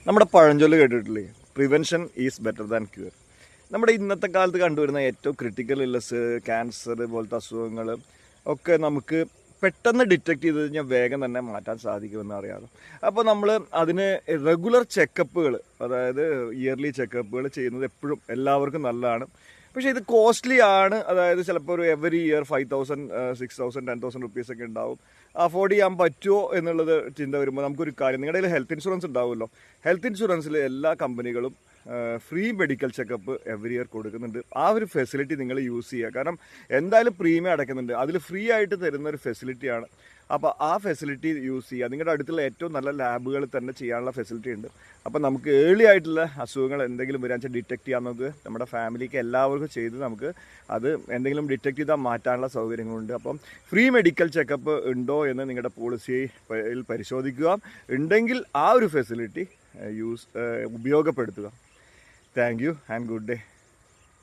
നമ്മുടെ പഴഞ്ചൊല്ല് കേട്ടിട്ടില്ലേ, prevention is better than cure. നമ്മുടെ ഇന്നത്തെ കാലത്ത് കണ്ടുവരുന്ന ഏറ്റവും ക്രിട്ടിക്കൽ ഇല്ലസ്, ക്യാൻസർ പോലത്തെ അസുഖങ്ങൾ ഒക്കെ നമുക്ക് പെട്ടെന്ന് ഡിറ്റക്ട് ചെയ്ത് കഴിഞ്ഞാൽ വേഗം തന്നെ മാറ്റാൻ സാധിക്കുമെന്ന് അറിയാമല്ലോ. അപ്പോൾ നമ്മൾ അതിന് റെഗുലർ ചെക്കപ്പുകൾ, അതായത് ഇയർലി ചെക്കപ്പുകൾ ചെയ്യുന്നത് എപ്പോഴും എല്ലാവർക്കും നല്ലതാണ്. പക്ഷേ ഇത് കോസ്റ്റ്ലി ആണ്. അതായത് ചിലപ്പോൾ ഒരു എവറി ഇയർ 5,000, 6,000, 10,000 റുപ്പീസ് ഒക്കെ ഉണ്ടാവും. അഫോർഡ് ചെയ്യാൻ പറ്റുമോ എന്നുള്ളത് ചിന്ത വരുമ്പോൾ നമുക്കൊരു കാര്യം, നിങ്ങളുടെ കയ്യിൽ ഹെൽത്ത് ഇൻഷുറൻസ് ഉണ്ടാവുമല്ലോ. ഹെൽത്ത് ഇൻഷുറൻസിൽ എല്ലാ കമ്പനികളും free medical checkup every year കൊടുക്കുന്നുണ്ട്. ആ ഒരു ഫെസിലിറ്റി നിങ്ങൾ യൂസ് ചെയ്യുക. കാരണം എന്തായാലും പ്രീമിയം അടയ്ക്കുന്നുണ്ട്, അതിൽ ഫ്രീ ആയിട്ട് തരുന്ന ഒരു ഫെസിലിറ്റിയാണ്. അപ്പോൾ ആ ഫെസിലിറ്റി യൂസ് ചെയ്യുക. നിങ്ങളുടെ അടുത്തുള്ള ഏറ്റവും നല്ല ലാബുകളിൽ തന്നെ ചെയ്യാനുള്ള ഫെസിലിറ്റി ഉണ്ട്. അപ്പോൾ നമുക്ക് ഏർലി ആയിട്ടുള്ള അസുഖങ്ങൾ എന്തെങ്കിലും വരാൻ വെച്ചാൽ ഡിറ്റക്ട് ചെയ്യാവുന്നത് നമ്മുടെ ഫാമിലിക്ക് എല്ലാവർക്കും ചെയ്ത് നമുക്ക് അത് എന്തെങ്കിലും ഡിറ്റക്ട് ചെയ്താൽ മാറ്റാനുള്ള സൗകര്യങ്ങളുണ്ട്. അപ്പം ഫ്രീ മെഡിക്കൽ ചെക്കപ്പ് ഉണ്ടോ എന്ന് നിങ്ങളുടെ പോളിസിയിൽ പരിശോധിക്കുക. ഉണ്ടെങ്കിൽ ആ ഒരു ഫെസിലിറ്റി ഉപയോഗപ്പെടുത്തുക. Thank you and good day.